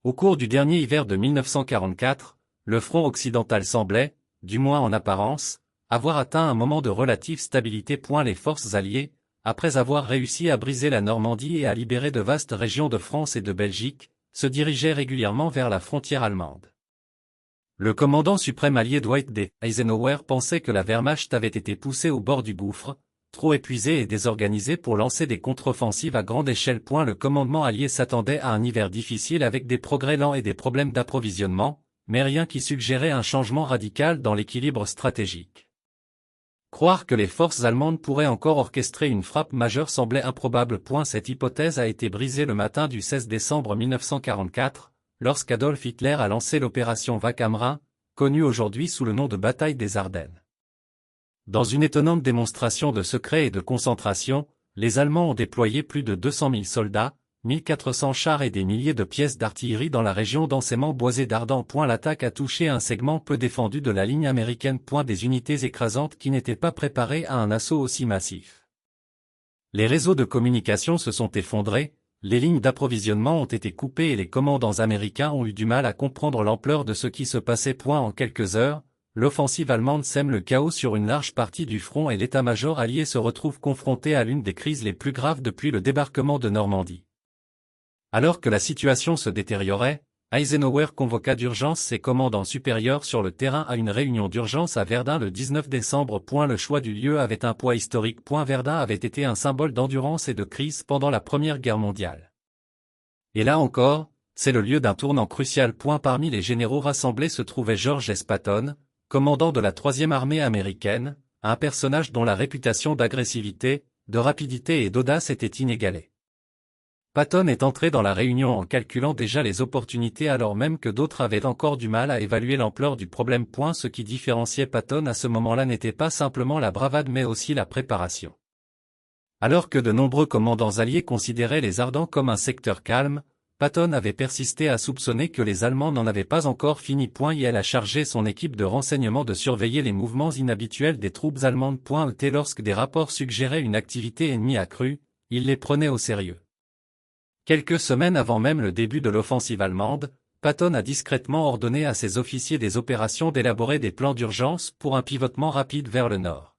Au cours du dernier hiver de 1944, le front occidental semblait, du moins en apparence, avoir atteint un moment de relative stabilité. Les forces alliées, après avoir réussi à briser la Normandie et à libérer de vastes régions de France et de Belgique, se dirigeaient régulièrement vers la frontière allemande. Le commandant suprême allié Dwight D. Eisenhower pensait que la Wehrmacht avait été poussée au bord du gouffre, trop épuisée et désorganisée pour lancer des contre-offensives à grande échelle. Le commandement allié s'attendait à un hiver difficile avec des progrès lents et des problèmes d'approvisionnement, mais rien qui suggérait un changement radical dans l'équilibre stratégique. Croire que les forces allemandes pourraient encore orchestrer une frappe majeure semblait improbable. Cette hypothèse a été brisée le matin du 16 décembre 1944, lorsqu'Adolf Hitler a lancé l'opération Wack am Rhein, connue aujourd'hui sous le nom de bataille des Ardennes. Dans une étonnante démonstration de secret et de concentration, les Allemands ont déployé plus de 200 000 soldats, 1400 chars et des milliers de pièces d'artillerie dans la région densément boisée d'Ardennes. L'attaque a touché un segment peu défendu de la ligne américaine. Des unités écrasantes qui n'étaient pas préparées à un assaut aussi massif. Les réseaux de communication se sont effondrés, les lignes d'approvisionnement ont été coupées et les commandants américains ont eu du mal à comprendre l'ampleur de ce qui se passait. En quelques heures, l'offensive allemande sème le chaos sur une large partie du front et l'état-major allié se retrouve confronté à l'une des crises les plus graves depuis le débarquement de Normandie. Alors que la situation se détériorait, Eisenhower convoqua d'urgence ses commandants supérieurs sur le terrain à une réunion d'urgence à Verdun le 19 décembre. Le choix du lieu avait un poids historique. Verdun avait été un symbole d'endurance et de crise pendant la Première Guerre mondiale. Et là encore, c'est le lieu d'un tournant crucial. Parmi les généraux rassemblés se trouvait George S. Patton, commandant de la 3e armée américaine, un personnage dont la réputation d'agressivité, de rapidité et d'audace était inégalée. Patton est entré dans la réunion en calculant déjà les opportunités alors même que d'autres avaient encore du mal à évaluer l'ampleur du problème. Ce qui différenciait Patton à ce moment-là n'était pas simplement la bravade mais aussi la préparation. Alors que de nombreux commandants alliés considéraient les Ardennes comme un secteur calme, Patton avait persisté à soupçonner que les Allemands n'en avaient pas encore fini. Il a chargé son équipe de renseignement de surveiller les mouvements inhabituels des troupes allemandes. Lorsque des rapports suggéraient une activité ennemie accrue, il les prenait au sérieux. Quelques semaines avant même le début de l'offensive allemande, Patton a discrètement ordonné à ses officiers des opérations d'élaborer des plans d'urgence pour un pivotement rapide vers le nord.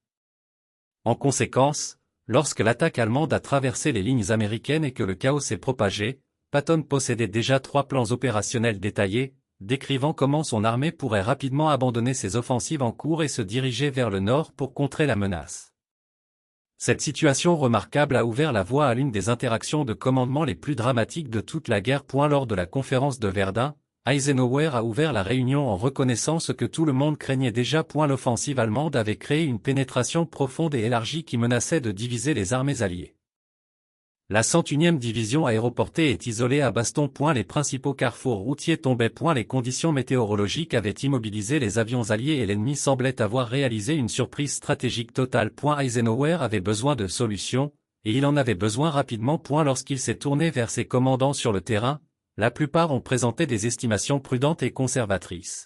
En conséquence, lorsque l'attaque allemande a traversé les lignes américaines et que le chaos s'est propagé, Patton possédait déjà 3 plans opérationnels détaillés, décrivant comment son armée pourrait rapidement abandonner ses offensives en cours et se diriger vers le nord pour contrer la menace. Cette situation remarquable a ouvert la voie à l'une des interactions de commandement les plus dramatiques de toute la guerre. Lors de la conférence de Verdun, Eisenhower a ouvert la réunion en reconnaissant ce que tout le monde craignait déjà. L'offensive allemande avait créé une pénétration profonde et élargie qui menaçait de diviser les armées alliées. La 101e division aéroportée est isolée à Baston. Les principaux carrefours routiers tombaient. Les conditions météorologiques avaient immobilisé les avions alliés et l'ennemi semblait avoir réalisé une surprise stratégique totale. Eisenhower avait besoin de solutions, et il en avait besoin rapidement. Lorsqu'il s'est tourné vers ses commandants sur le terrain, la plupart ont présenté des estimations prudentes et conservatrices.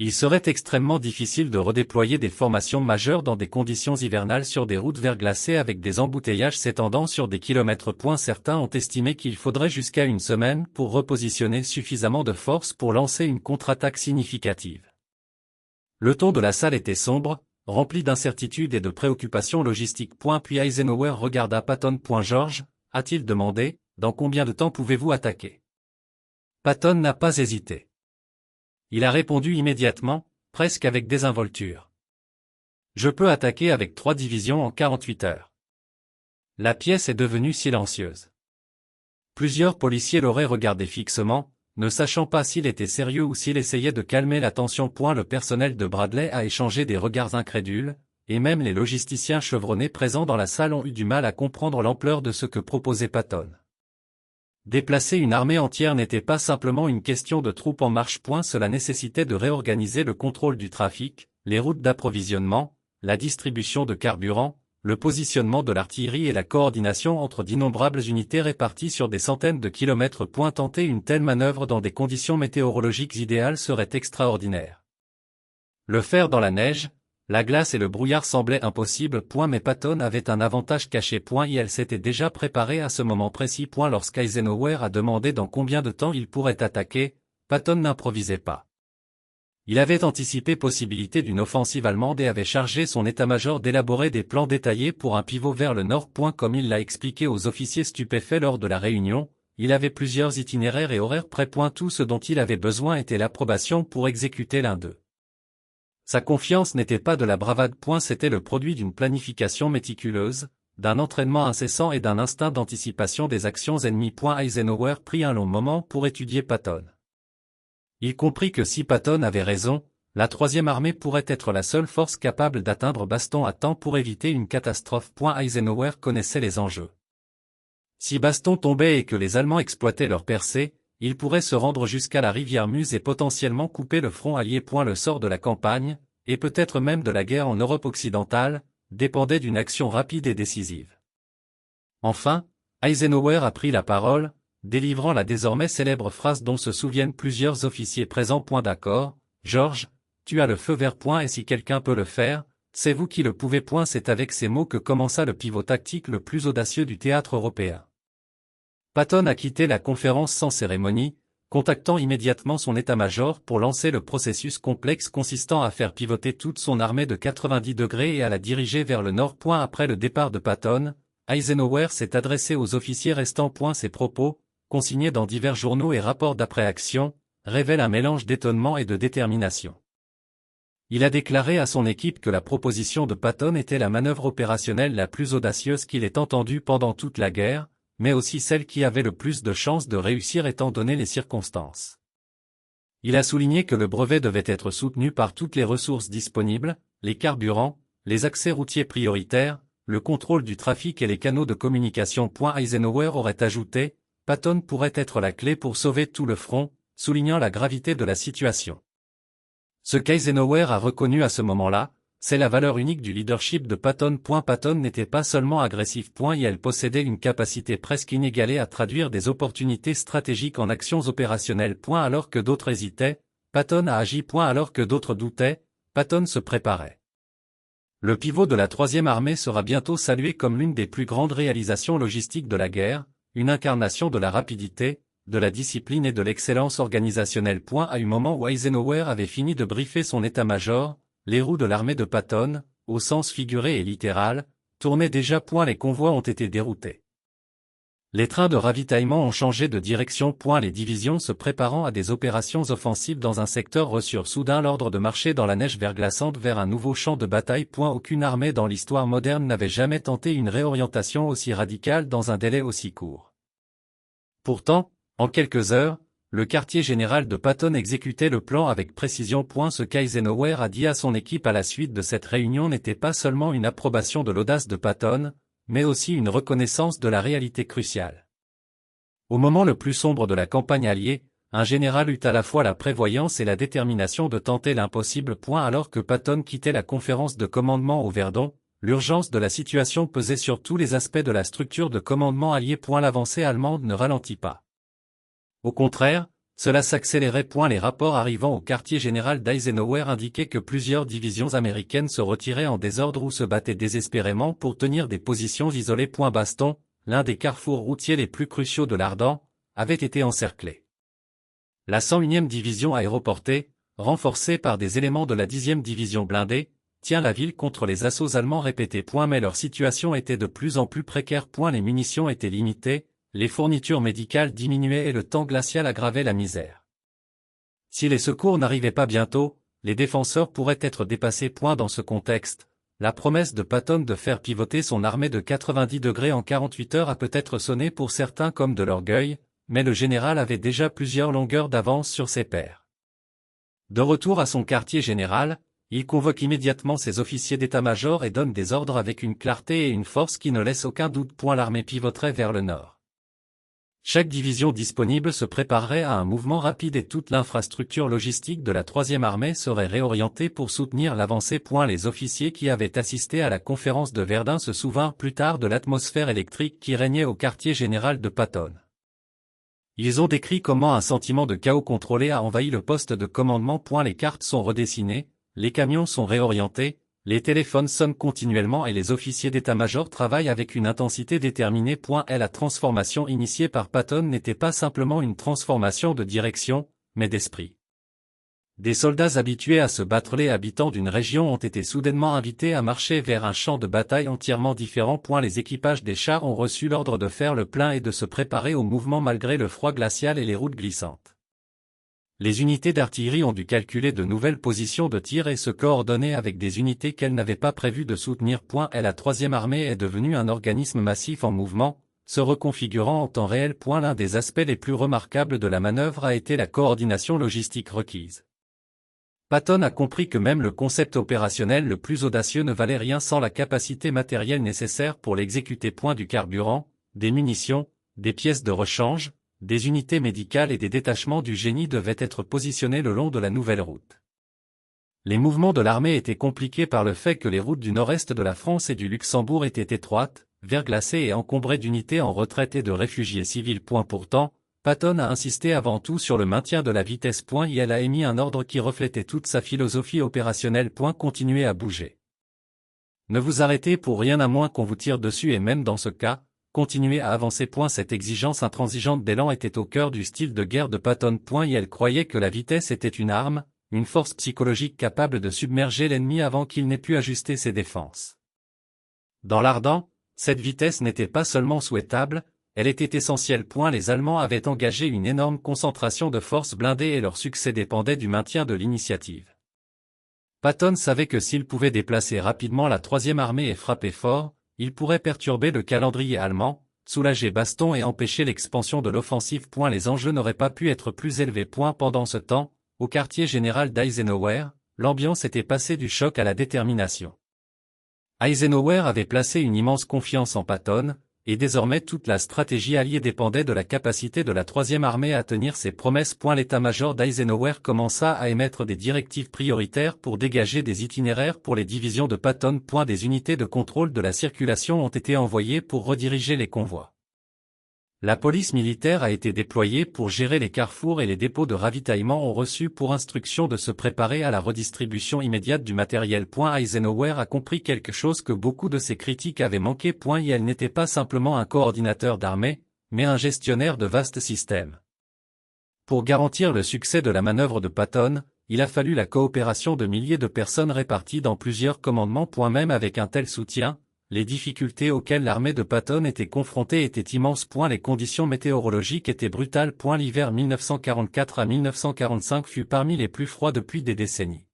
Il serait extrêmement difficile de redéployer des formations majeures dans des conditions hivernales sur des routes verglacées avec des embouteillages s'étendant sur des kilomètres. Certains ont estimé qu'il faudrait jusqu'à une semaine pour repositionner suffisamment de forces pour lancer une contre-attaque significative. Le ton de la salle était sombre, rempli d'incertitudes et de préoccupations logistiques. Puis Eisenhower regarda Patton. George, a-t-il demandé, dans combien de temps pouvez-vous attaquer? Patton n'a pas hésité. Il a répondu immédiatement, presque avec désinvolture. Je peux attaquer avec 3 divisions en 48 heures. La pièce est devenue silencieuse. Plusieurs policiers l'auraient regardé fixement, ne sachant pas s'il était sérieux ou s'il essayait de calmer la tension. Le personnel de Bradley a échangé des regards incrédules, et même les logisticiens chevronnés présents dans la salle ont eu du mal à comprendre l'ampleur de ce que proposait Patton. Déplacer une armée entière n'était pas simplement une question de troupes en marche. Cela nécessitait de réorganiser le contrôle du trafic, les routes d'approvisionnement, la distribution de carburant, le positionnement de l'artillerie et la coordination entre d'innombrables unités réparties sur des centaines de kilomètres. Tenter une telle manœuvre dans des conditions météorologiques idéales serait extraordinaire. Le faire dans la neige, La glace et le brouillard semblaient impossibles, mais Patton avait un avantage caché, et elle s'était déjà préparée à ce moment précis, lorsqu'Eisenhower a demandé dans combien de temps il pourrait attaquer, Patton n'improvisait pas. Il avait anticipé possibilité d'une offensive allemande et avait chargé son état-major d'élaborer des plans détaillés pour un pivot vers le nord. Comme il l'a expliqué aux officiers stupéfaits lors de la réunion, il avait plusieurs itinéraires et horaires prêts. Tout ce dont il avait besoin était l'approbation pour exécuter l'un d'eux. Sa confiance n'était pas de la bravade. C'était le produit d'une planification méticuleuse, d'un entraînement incessant et d'un instinct d'anticipation des actions ennemies. Eisenhower prit un long moment pour étudier Patton. Il comprit que si Patton avait raison, la troisième armée pourrait être la seule force capable d'atteindre Baston à temps pour éviter une catastrophe. Eisenhower connaissait les enjeux. Si Baston tombait et que les Allemands exploitaient leur percée, ils pourraient se rendre jusqu'à la rivière Meuse et potentiellement couper le front allié. Le sort de la campagne, et peut-être même de la guerre en Europe occidentale, dépendait d'une action rapide et décisive. Enfin, Eisenhower a pris la parole, délivrant la désormais célèbre phrase dont se souviennent plusieurs officiers présents. D'accord, George, tu as le feu vert. Et si quelqu'un peut le faire, c'est vous qui le pouvez. C'est avec ces mots que commença le pivot tactique le plus audacieux du théâtre européen. Patton a quitté la conférence sans cérémonie, contactant immédiatement son état-major pour lancer le processus complexe consistant à faire pivoter toute son armée de 90 degrés et à la diriger vers le nord. Après le départ de Patton, Eisenhower s'est adressé aux officiers restants. Ses propos, consignés dans divers journaux et rapports d'après-action, révèlent un mélange d'étonnement et de détermination. Il a déclaré à son équipe que la proposition de Patton était la manœuvre opérationnelle la plus audacieuse qu'il ait entendue pendant toute la guerre, mais aussi celle qui avait le plus de chances de réussir étant donné les circonstances. Il a souligné que le brevet devait être soutenu par toutes les ressources disponibles, les carburants, les accès routiers prioritaires, le contrôle du trafic et les canaux de communication. Eisenhower aurait ajouté, Patton pourrait être la clé pour sauver tout le front, soulignant la gravité de la situation. Ce qu'Eisenhower a reconnu à ce moment-là, c'est la valeur unique du leadership de Patton. Patton n'était pas seulement agressif. Il possédait une capacité presque inégalée à traduire des opportunités stratégiques en actions opérationnelles. Alors que d'autres hésitaient, Patton a agi. Alors que d'autres doutaient, Patton se préparait. Le pivot de la troisième armée sera bientôt salué comme l'une des plus grandes réalisations logistiques de la guerre, une incarnation de la rapidité, de la discipline et de l'excellence organisationnelle. À un moment où Eisenhower avait fini de briefer son état-major, les roues de l'armée de Patton, au sens figuré et littéral, tournaient déjà. Les convois ont été déroutés. Les trains de ravitaillement ont changé de direction. Les divisions se préparant à des opérations offensives dans un secteur reçurent soudain l'ordre de marcher dans la neige verglaçante vers un nouveau champ de bataille. Aucune armée dans l'histoire moderne n'avait jamais tenté une réorientation aussi radicale dans un délai aussi court. Pourtant, en quelques heures, le quartier général de Patton exécutait le plan avec précision. Ce qu'Eisenhower a dit à son équipe à la suite de cette réunion n'était pas seulement une approbation de l'audace de Patton, mais aussi une reconnaissance de la réalité cruciale. Au moment le plus sombre de la campagne alliée, un général eut à la fois la prévoyance et la détermination de tenter l'impossible. Alors que Patton quittait la conférence de commandement au Verdon, l'urgence de la situation pesait sur tous les aspects de la structure de commandement alliée. L'avancée allemande ne ralentit pas. Au contraire, cela s'accélérait. Les rapports arrivant au quartier général d'Eisenhower indiquaient que plusieurs divisions américaines se retiraient en désordre ou se battaient désespérément pour tenir des positions isolées. Baston, l'un des carrefours routiers les plus cruciaux de l'Ardent, avait été encerclé. La 101e division aéroportée, renforcée par des éléments de la 10e division blindée, tient la ville contre les assauts allemands répétés. Mais leur situation était de plus en plus précaire. Les munitions étaient limitées, les fournitures médicales diminuaient et le temps glacial aggravait la misère. Si les secours n'arrivaient pas bientôt, les défenseurs pourraient être dépassés. Dans ce contexte, la promesse de Patton de faire pivoter son armée de 90 degrés en 48 heures a peut-être sonné pour certains comme de l'orgueil, mais le général avait déjà plusieurs longueurs d'avance sur ses pairs. De retour à son quartier général, il convoque immédiatement ses officiers d'état-major et donne des ordres avec une clarté et une force qui ne laissent aucun doute. L'armée pivoterait vers le nord. Chaque division disponible se préparerait à un mouvement rapide et toute l'infrastructure logistique de la troisième armée serait réorientée pour soutenir l'avancée. Les officiers qui avaient assisté à la conférence de Verdun se souvinrent plus tard de l'atmosphère électrique qui régnait au quartier général de Patton. Ils ont décrit comment un sentiment de chaos contrôlé a envahi le poste de commandement. Les cartes sont redessinées, les camions sont réorientés, Les téléphones sonnent continuellement et les officiers d'état-major travaillent avec une intensité déterminée. La transformation initiée par Patton n'était pas simplement une transformation de direction, mais d'esprit. Des soldats habitués à se battre, les habitants d'une région ont été soudainement invités à marcher vers un champ de bataille entièrement différent. Les équipages des chars ont reçu l'ordre de faire le plein et de se préparer au mouvement malgré le froid glacial et les routes glissantes. Les unités d'artillerie ont dû calculer de nouvelles positions de tir et se coordonner avec des unités qu'elles n'avaient pas prévu de soutenir. La troisième armée est devenue un organisme massif en mouvement, se reconfigurant en temps réel. L'un des aspects les plus remarquables de la manœuvre a été la coordination logistique requise. Patton a compris que même le concept opérationnel le plus audacieux ne valait rien sans la capacité matérielle nécessaire pour l'exécuter. Du carburant, des munitions, des pièces de rechange, des unités médicales et des détachements du génie devaient être positionnés le long de la nouvelle route. Les mouvements de l'armée étaient compliqués par le fait que les routes du nord-est de la France et du Luxembourg étaient étroites, verglacées et encombrées d'unités en retraite et de réfugiés civils. Pourtant, Patton a insisté avant tout sur le maintien de la vitesse. Elle a émis un ordre qui reflétait toute sa philosophie opérationnelle. Continuez à bouger. Ne vous arrêtez pour rien à moins qu'on vous tire dessus et même dans ce cas, continuez à avancer. Cette exigence intransigeante d'élan était au cœur du style de guerre de Patton. Elle croyait que la vitesse était une arme, une force psychologique capable de submerger l'ennemi avant qu'il n'ait pu ajuster ses défenses. Dans l'Ardent, cette vitesse n'était pas seulement souhaitable, elle était essentielle. Les Allemands avaient engagé une énorme concentration de forces blindées et leur succès dépendait du maintien de l'initiative. Patton savait que s'il pouvait déplacer rapidement la troisième armée et frapper fort, il pourrait perturber le calendrier allemand, soulager Baston et empêcher l'expansion de l'offensive. Les enjeux n'auraient pas pu être plus élevés. Pendant ce temps, au quartier général d'Eisenhower, l'ambiance était passée du choc à la détermination. Eisenhower avait placé une immense confiance en Patton, et désormais toute la stratégie alliée dépendait de la capacité de la troisième armée à tenir ses promesses. L'état-major d'Eisenhower commença à émettre des directives prioritaires pour dégager des itinéraires pour les divisions de Patton. Des unités de contrôle de la circulation ont été envoyées pour rediriger les convois. La police militaire a été déployée pour gérer les carrefours et les dépôts de ravitaillement ont reçu pour instruction de se préparer à la redistribution immédiate du matériel. Eisenhower a compris quelque chose que beaucoup de ses critiques avaient manqué. Il n'était pas simplement un coordinateur d'armée, mais un gestionnaire de vastes systèmes. Pour garantir le succès de la manœuvre de Patton, il a fallu la coopération de milliers de personnes réparties dans plusieurs commandements. Même avec un tel soutien, les difficultés auxquelles l'armée de Patton était confrontée étaient immenses. Les conditions météorologiques étaient brutales. L'hiver 1944 à 1945 fut parmi les plus froids depuis des décennies.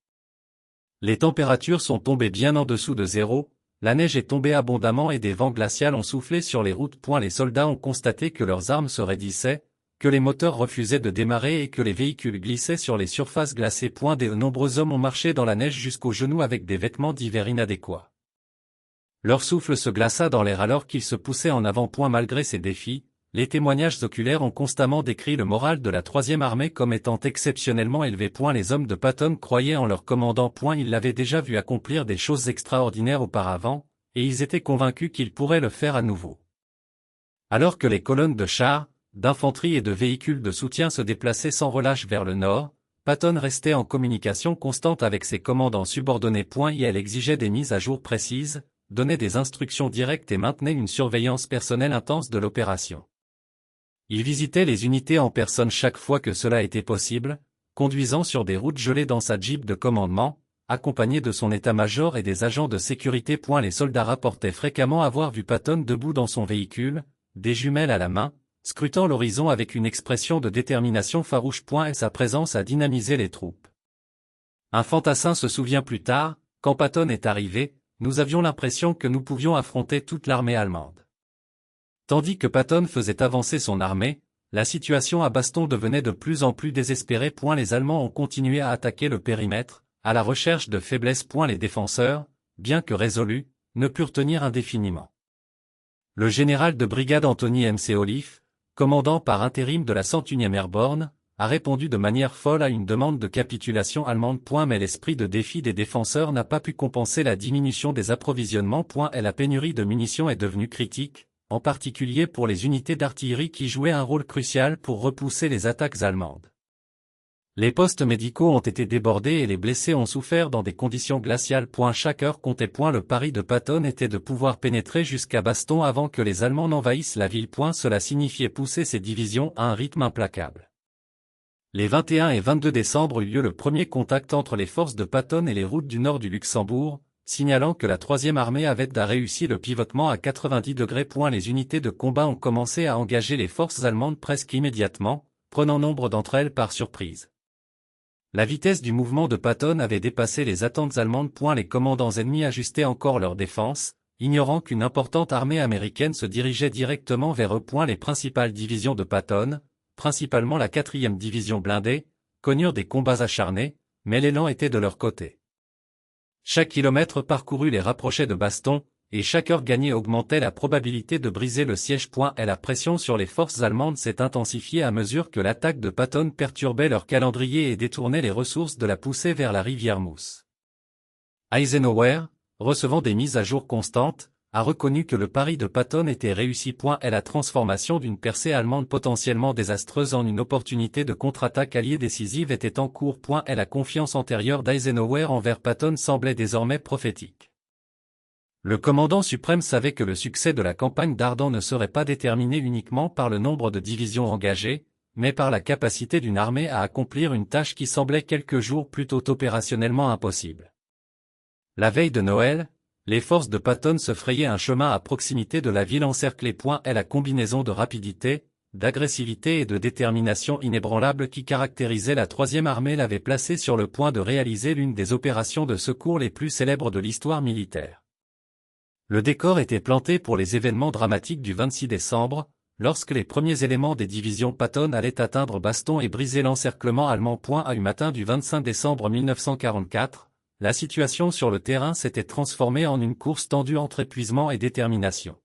Les températures sont tombées bien en dessous de zéro, la neige est tombée abondamment et des vents glacials ont soufflé sur les routes. Les soldats ont constaté que leurs armes se raidissaient, que les moteurs refusaient de démarrer et que les véhicules glissaient sur les surfaces glacées. De nombreux hommes ont marché dans la neige jusqu'aux genoux avec des vêtements d'hiver inadéquats. Leur souffle se glaça dans l'air alors qu'ils se poussaient en avant. Malgré ces défis, les témoignages oculaires ont constamment décrit le moral de la troisième armée comme étant exceptionnellement élevé. Les hommes de Patton croyaient en leur commandant. Ils l'avaient déjà vu accomplir des choses extraordinaires auparavant, et ils étaient convaincus qu'ils pourraient le faire à nouveau. Alors que les colonnes de chars, d'infanterie et de véhicules de soutien se déplaçaient sans relâche vers le nord, Patton restait en communication constante avec ses commandants subordonnés. Elle exigeait des mises à jour précises, donnait des instructions directes et maintenait une surveillance personnelle intense de l'opération. Il visitait les unités en personne chaque fois que cela était possible, conduisant sur des routes gelées dans sa Jeep de commandement, accompagné de son état-major et des agents de sécurité. Les soldats rapportaient fréquemment avoir vu Patton debout dans son véhicule, des jumelles à la main, scrutant l'horizon avec une expression de détermination farouche. Et sa présence a dynamisé les troupes. Un fantassin se souvient plus tard, quand Patton est arrivé, nous avions l'impression que nous pouvions affronter toute l'armée allemande. Tandis que Patton faisait avancer son armée, la situation à Baston devenait de plus en plus désespérée. Les Allemands ont continué à attaquer le périmètre, à la recherche de faiblesses. Les défenseurs, bien que résolus, ne purent tenir indéfiniment. Le général de brigade Anthony McAuliffe, commandant par intérim de la 101e Airborne, a répondu de manière folle à une demande de capitulation allemande. Mais l'esprit de défi des défenseurs n'a pas pu compenser la diminution des approvisionnements. Et la pénurie de munitions est devenue critique, en particulier pour les unités d'artillerie qui jouaient un rôle crucial pour repousser les attaques allemandes. Les postes médicaux ont été débordés et les blessés ont souffert dans des conditions glaciales. Chaque heure comptait. Le pari de Patton était de pouvoir pénétrer jusqu'à Baston avant que les Allemands n'envahissent la ville. Cela signifiait pousser ses divisions à un rythme implacable. Les 21 et 22 décembre eut lieu le premier contact entre les forces de Patton et les routes du nord du Luxembourg, signalant que la 3e armée avait réussi le pivotement à 90 degrés. Les unités de combat ont commencé à engager les forces allemandes presque immédiatement, prenant nombre d'entre elles par surprise. La vitesse du mouvement de Patton avait dépassé les attentes allemandes. Les commandants ennemis ajustaient encore leur défense, ignorant qu'une importante armée américaine se dirigeait directement vers eux. Les principales divisions de Patton, principalement la 4e division blindée, connurent des combats acharnés, mais l'élan était de leur côté. Chaque kilomètre parcouru les rapprochait de Baston, et chaque heure gagnée augmentait la probabilité de briser le siège. Et la pression sur les forces allemandes s'est intensifiée à mesure que l'attaque de Patton perturbait leur calendrier et détournait les ressources de la poussée vers la rivière Mousse. Eisenhower, recevant des mises à jour constantes, a reconnu que le pari de Patton était réussi. La transformation d'une percée allemande potentiellement désastreuse en une opportunité de contre-attaque alliée décisive était en cours. La confiance antérieure d'Eisenhower envers Patton semblait désormais prophétique. Le commandant suprême savait que le succès de la campagne d'Ardan ne serait pas déterminé uniquement par le nombre de divisions engagées, mais par la capacité d'une armée à accomplir une tâche qui semblait quelques jours plus tôt opérationnellement impossible. La veille de Noël, les forces de Patton se frayaient un chemin à proximité de la ville encerclée. La combinaison de rapidité, d'agressivité et de détermination inébranlable qui caractérisait la 3e armée l'avait placée sur le point de réaliser l'une des opérations de secours les plus célèbres de l'histoire militaire. Le décor était planté pour les événements dramatiques du 26 décembre, lorsque les premiers éléments des divisions Patton allaient atteindre Baston et briser l'encerclement allemand. À du matin du 25 décembre 1944, la situation sur le terrain s'était transformée en une course tendue entre épuisement et détermination.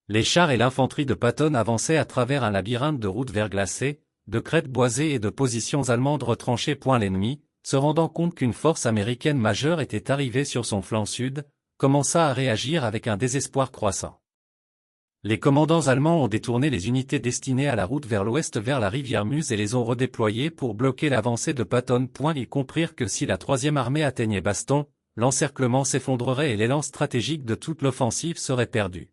Les chars et l'infanterie de Patton avançaient à travers un labyrinthe de routes verglacées, de crêtes boisées et de positions allemandes retranchées. L'ennemi, se rendant compte qu'une force américaine majeure était arrivée sur son flanc sud, commença à réagir avec un désespoir croissant. Les commandants allemands ont détourné les unités destinées à la route vers l'ouest vers la rivière Meuse et les ont redéployées pour bloquer l'avancée de Patton. Ils comprirent que si la 3e armée atteignait Baston, l'encerclement s'effondrerait et l'élan stratégique de toute l'offensive serait perdu.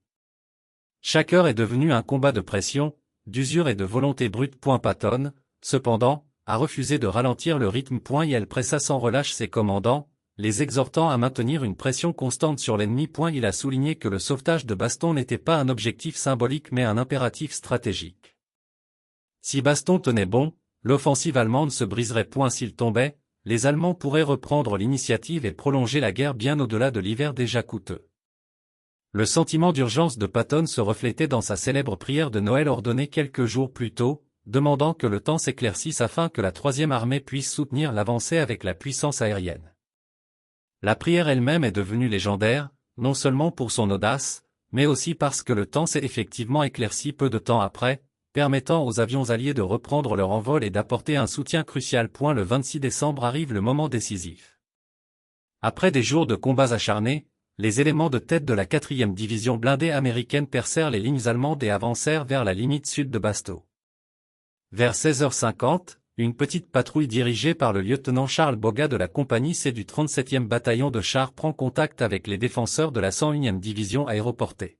Chaque heure est devenue un combat de pression, d'usure et de volonté brute. Patton, cependant, a refusé de ralentir le rythme. Elle pressa sans relâche ses commandants, les exhortant à maintenir une pression constante sur l'ennemi. Il a souligné que le sauvetage de Baston n'était pas un objectif symbolique mais un impératif stratégique. Si Baston tenait bon, l'offensive allemande se briserait. S'il tombait, les Allemands pourraient reprendre l'initiative et prolonger la guerre bien au-delà de l'hiver déjà coûteux. Le sentiment d'urgence de Patton se reflétait dans sa célèbre prière de Noël ordonnée quelques jours plus tôt, demandant que le temps s'éclaircisse afin que la 3e armée puisse soutenir l'avancée avec la puissance aérienne. La prière elle-même est devenue légendaire, non seulement pour son audace, mais aussi parce que le temps s'est effectivement éclairci peu de temps après, permettant aux avions alliés de reprendre leur envol et d'apporter un soutien crucial. Le 26 décembre arrive le moment décisif. Après des jours de combats acharnés, les éléments de tête de la 4e division blindée américaine percèrent les lignes allemandes et avancèrent vers la limite sud de Baston. Vers 16h50, une petite patrouille dirigée par le lieutenant Charles Boga de la compagnie C du 37e bataillon de chars prend contact avec les défenseurs de la 101e division aéroportée.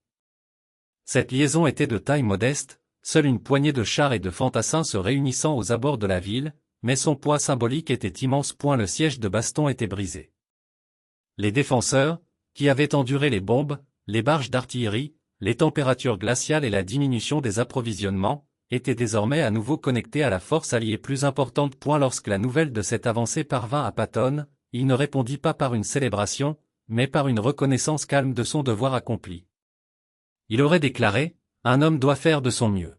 Cette liaison était de taille modeste, seule une poignée de chars et de fantassins se réunissant aux abords de la ville, mais son poids symbolique était immense. Le siège de Baston était brisé. Les défenseurs, qui avaient enduré les bombes, les barges d'artillerie, les températures glaciales et la diminution des approvisionnements, étaient désormais à nouveau connectés à la force alliée plus importante. Lorsque la nouvelle de cette avancée parvint à Patton, il ne répondit pas par une célébration, mais par une reconnaissance calme de son devoir accompli. Il aurait déclaré, « Un homme doit faire de son mieux ».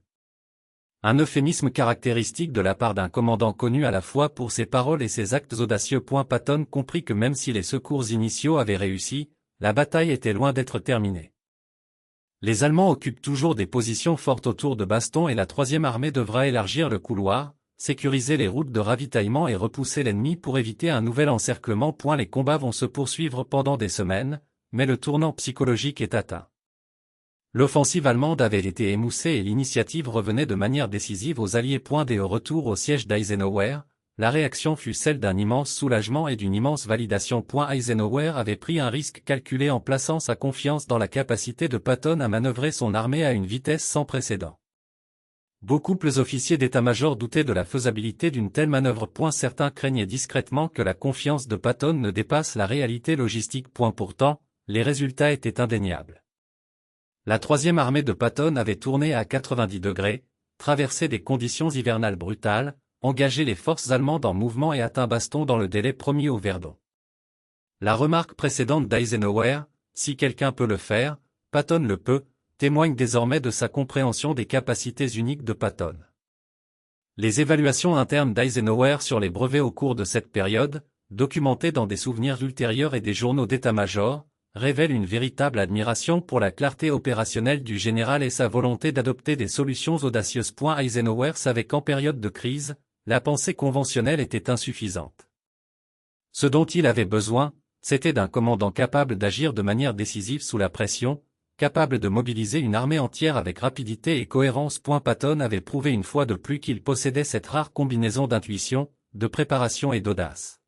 Un euphémisme caractéristique de la part d'un commandant connu à la fois pour ses paroles et ses actes audacieux. Patton comprit que même si les secours initiaux avaient réussi, la bataille était loin d'être terminée. Les Allemands occupent toujours des positions fortes autour de Baston et la 3e armée devra élargir le couloir, sécuriser les routes de ravitaillement et repousser l'ennemi pour éviter un nouvel encerclement. Les combats vont se poursuivre pendant des semaines, mais le tournant psychologique est atteint. L'offensive allemande avait été émoussée et l'initiative revenait de manière décisive aux Alliés. Dès au retour au siège d'Eisenhower, la réaction fut celle d'un immense soulagement et d'une immense validation. Eisenhower avait pris un risque calculé en plaçant sa confiance dans la capacité de Patton à manœuvrer son armée à une vitesse sans précédent. Beaucoup plus officiers d'état-major doutaient de la faisabilité d'une telle manœuvre. Certains craignaient discrètement que la confiance de Patton ne dépasse la réalité logistique. Pourtant, les résultats étaient indéniables. La troisième armée de Patton avait tourné à 90 degrés, traversé des conditions hivernales brutales, engagé les forces allemandes en mouvement et atteint Baston dans le délai promis au Verdon. La remarque précédente d'Eisenhower, si quelqu'un peut le faire, Patton le peut, témoigne désormais de sa compréhension des capacités uniques de Patton. Les évaluations internes d'Eisenhower sur les brevets au cours de cette période, documentées dans des souvenirs ultérieurs et des journaux d'état-major, révèlent une véritable admiration pour la clarté opérationnelle du général et sa volonté d'adopter des solutions audacieuses. Eisenhower savait qu'en période de crise, la pensée conventionnelle était insuffisante. Ce dont il avait besoin, c'était d'un commandant capable d'agir de manière décisive sous la pression, capable de mobiliser une armée entière avec rapidité et cohérence. Patton avait prouvé une fois de plus qu'il possédait cette rare combinaison d'intuition, de préparation et d'audace.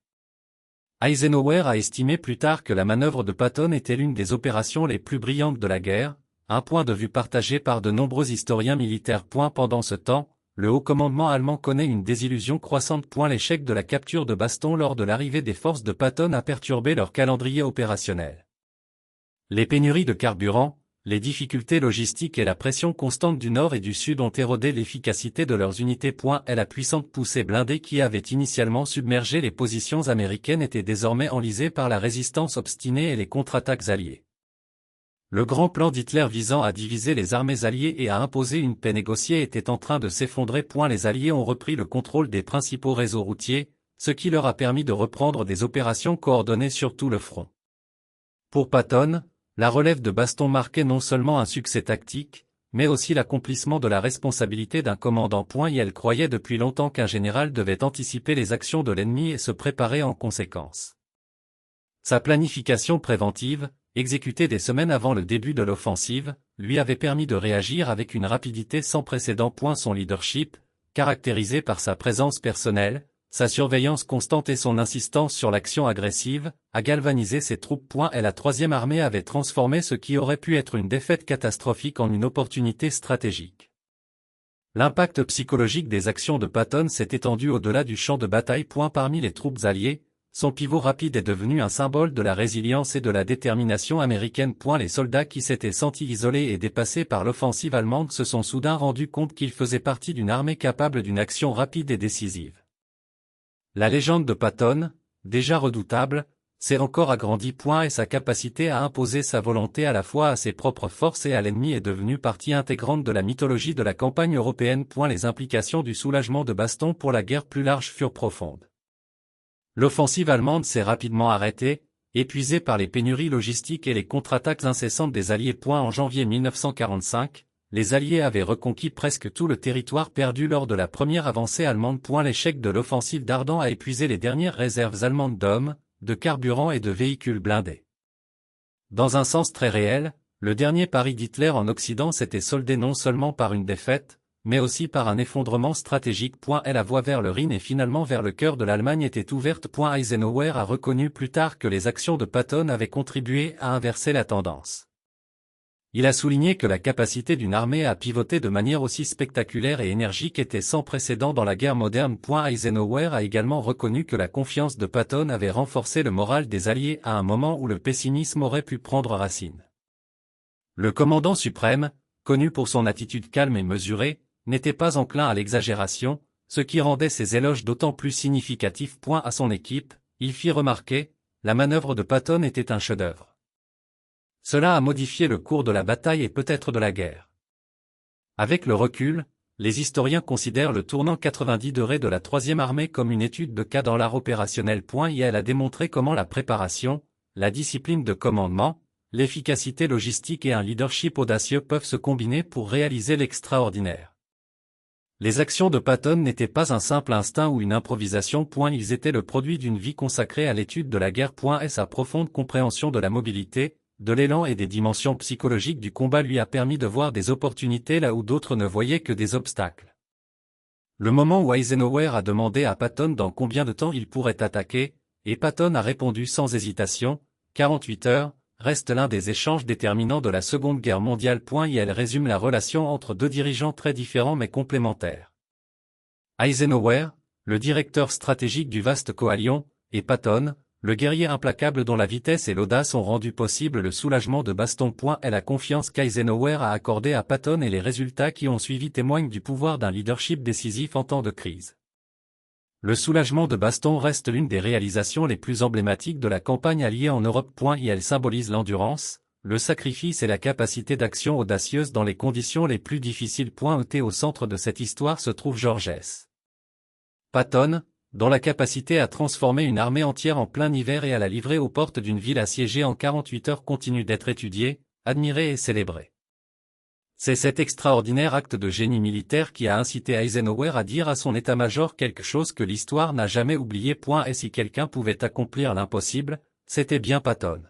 Eisenhower a estimé plus tard que la manœuvre de Patton était l'une des opérations les plus brillantes de la guerre, un point de vue partagé par de nombreux historiens militaires. Pendant ce temps, le haut commandement allemand connaît une désillusion croissante. L'échec de la capture de Baston lors de l'arrivée des forces de Patton a perturbé leur calendrier opérationnel. Les pénuries de carburant, les difficultés logistiques et la pression constante du Nord et du Sud ont érodé l'efficacité de leurs unités. La puissante poussée blindée qui avait initialement submergé les positions américaines était désormais enlisée par la résistance obstinée et les contre-attaques alliées. Le grand plan d'Hitler visant à diviser les armées alliées et à imposer une paix négociée était en train de s'effondrer. Les Alliés ont repris le contrôle des principaux réseaux routiers, ce qui leur a permis de reprendre des opérations coordonnées sur tout le front. Pour Patton, la relève de Baston marquait non seulement un succès tactique, mais aussi l'accomplissement de la responsabilité d'un commandant. Elle croyait depuis longtemps qu'un général devait anticiper les actions de l'ennemi et se préparer en conséquence. Sa planification préventive, exécutée des semaines avant le début de l'offensive, lui avait permis de réagir avec une rapidité sans précédent. Son leadership, caractérisé par sa présence personnelle, sa surveillance constante et son insistance sur l'action agressive, a galvanisé ses troupes. La troisième armée avait transformé ce qui aurait pu être une défaite catastrophique en une opportunité stratégique. L'impact psychologique des actions de Patton s'est étendu au-delà du champ de bataille. Parmi les troupes alliées, son pivot rapide est devenu un symbole de la résilience et de la détermination américaine. Les soldats qui s'étaient sentis isolés et dépassés par l'offensive allemande se sont soudain rendus compte qu'ils faisaient partie d'une armée capable d'une action rapide et décisive. La légende de Patton, déjà redoutable, s'est encore agrandie. Et sa capacité à imposer sa volonté à la fois à ses propres forces et à l'ennemi est devenue partie intégrante de la mythologie de la campagne européenne. Les implications du soulagement de Baston pour la guerre plus large furent profondes. L'offensive allemande s'est rapidement arrêtée, épuisée par les pénuries logistiques et les contre-attaques incessantes des Alliés. En janvier 1945, les Alliés avaient reconquis presque tout le territoire perdu lors de la première avancée allemande. L'échec de l'offensive d'Ardan a épuisé les dernières réserves allemandes d'hommes, de carburant et de véhicules blindés. Dans un sens très réel, le dernier pari d'Hitler en Occident s'était soldé non seulement par une défaite, mais aussi par un effondrement stratégique. La voie vers le Rhin et finalement vers le cœur de l'Allemagne était ouverte. Eisenhower a reconnu plus tard que les actions de Patton avaient contribué à inverser la tendance. Il a souligné que la capacité d'une armée à pivoter de manière aussi spectaculaire et énergique était sans précédent dans la guerre moderne. Eisenhower a également reconnu que la confiance de Patton avait renforcé le moral des Alliés à un moment où le pessimisme aurait pu prendre racine. Le commandant suprême, connu pour son attitude calme et mesurée, n'était pas enclin à l'exagération, ce qui rendait ses éloges d'autant plus significatifs. À son équipe, il fit remarquer, la manœuvre de Patton était un chef-d'œuvre. Cela a modifié le cours de la bataille et peut-être de la guerre. Avec le recul, les historiens considèrent le tournant 90 degrés de la troisième armée comme une étude de cas dans l'art opérationnel. Elle a démontré comment la préparation, la discipline de commandement, l'efficacité logistique et un leadership audacieux peuvent se combiner pour réaliser l'extraordinaire. Les actions de Patton n'étaient pas un simple instinct ou une improvisation. Ils étaient le produit d'une vie consacrée à l'étude de la guerre. Et sa profonde compréhension de la mobilité, de l'élan et des dimensions psychologiques du combat lui a permis de voir des opportunités là où d'autres ne voyaient que des obstacles. Le moment où Eisenhower a demandé à Patton dans combien de temps il pourrait attaquer, et Patton a répondu sans hésitation, 48 heures, reste l'un des échanges déterminants de la Seconde Guerre mondiale. Et elle résume la relation entre deux dirigeants très différents mais complémentaires. Eisenhower, le directeur stratégique du vaste Coalition, et Patton, le guerrier implacable dont la vitesse et l'audace ont rendu possible le soulagement de Baston. Et la confiance qu'Eisenhower a accordée à Patton et les résultats qui ont suivi témoignent du pouvoir d'un leadership décisif en temps de crise. Le soulagement de Baston reste l'une des réalisations les plus emblématiques de la campagne alliée en Europe. Et elle symbolise l'endurance, le sacrifice et la capacité d'action audacieuse dans les conditions les plus difficiles. Au centre de cette histoire se trouve George S. Patton, dont la capacité à transformer une armée entière en plein hiver et à la livrer aux portes d'une ville assiégée en 48 heures continue d'être étudiée, admirée et célébrée. C'est cet extraordinaire acte de génie militaire qui a incité Eisenhower à dire à son état-major quelque chose que l'histoire n'a jamais oublié. Et si quelqu'un pouvait accomplir l'impossible, c'était bien Patton.